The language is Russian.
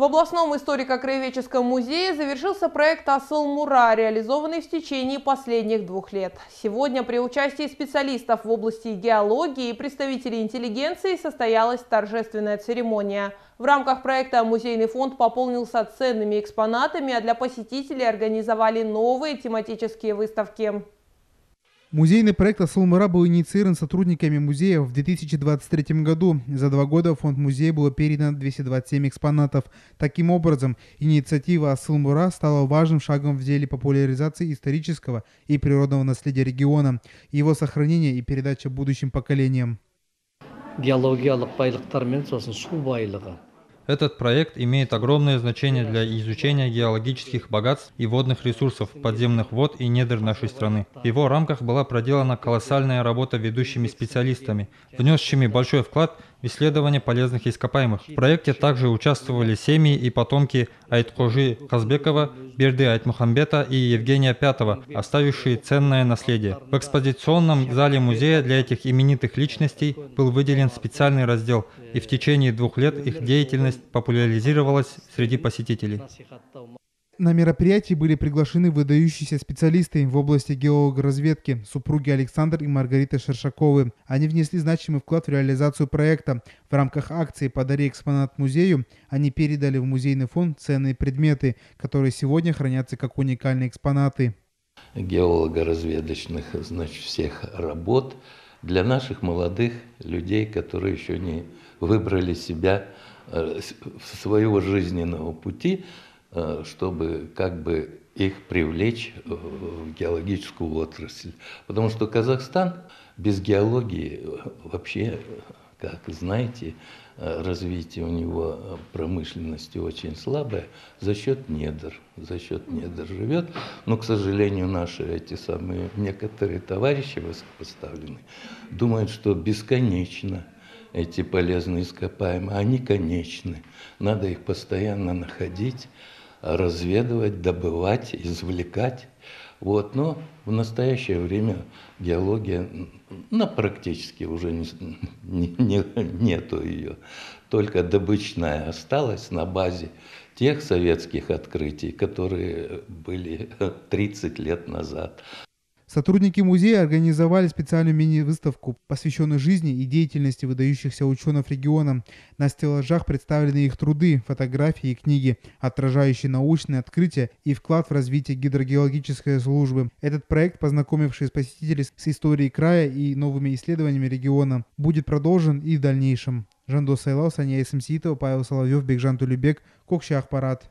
В областном историко-краеведческом музее завершился проект «Асыл-Мура», реализованный в течение последних 2 лет. Сегодня при участии специалистов в области геологии и представителей интеллигенции состоялась торжественная церемония. В рамках проекта музейный фонд пополнился ценными экспонатами, а для посетителей организовали новые тематические выставки. Музейный проект «Асыл-Мура» был инициирован сотрудниками музея в 2023 году. За 2 года в фонд музея было передано 227 экспонатов. Таким образом, инициатива «Асыл-Мура» стала важным шагом в деле популяризации исторического и природного наследия региона, его сохранения и передачи будущим поколениям. Этот проект имеет огромное значение для изучения геологических богатств и водных ресурсов подземных вод и недр нашей страны. В его рамках была проделана колоссальная работа ведущими специалистами, внесшими большой вклад в исследование полезных ископаемых. В проекте также участвовали семьи и потомки Айтқожи Казбекова, Берды Айтмухамбета и Евгения Пятого, оставившие ценное наследие. В экспозиционном зале музея для этих именитых личностей был выделен специальный раздел, и в течение 2 лет их деятельность популяризировалась среди посетителей. На мероприятии были приглашены выдающиеся специалисты в области геологоразведки, супруги Александр и Маргарита Шершаковы. Они внесли значимый вклад в реализацию проекта. В рамках акции «Подари экспонат музею» они передали в музейный фонд ценные предметы, которые сегодня хранятся как уникальные экспонаты. Геолого-разведочных, всех работ для наших молодых людей, которые еще не выбрали себя, своего жизненного пути, чтобы их привлечь в геологическую отрасль. Потому что Казахстан без геологии вообще, как знаете, развитие у него промышленности очень слабое, за счет недр живет. Но, к сожалению, наши некоторые товарищи высокопоставленные думают, что бесконечно эти полезные ископаемые, они конечны. Надо их постоянно находить, разведывать, добывать, извлекать. Но в настоящее время геология практически уже нету ее. Только добычная осталась на базе тех советских открытий, которые были 30 лет назад. Сотрудники музея организовали специальную мини-выставку, посвященную жизни и деятельности выдающихся ученых региона. На стеллажах представлены их труды, фотографии и книги, отражающие научные открытия и вклад в развитие гидрогеологической службы. Этот проект, познакомивший посетителей с историей края и новыми исследованиями региона, будет продолжен и в дальнейшем. Жандос Сайлау, Сания Исмсиитова, Павел Соловьев, Бекжан Тулебек, Кокши Ахпарат.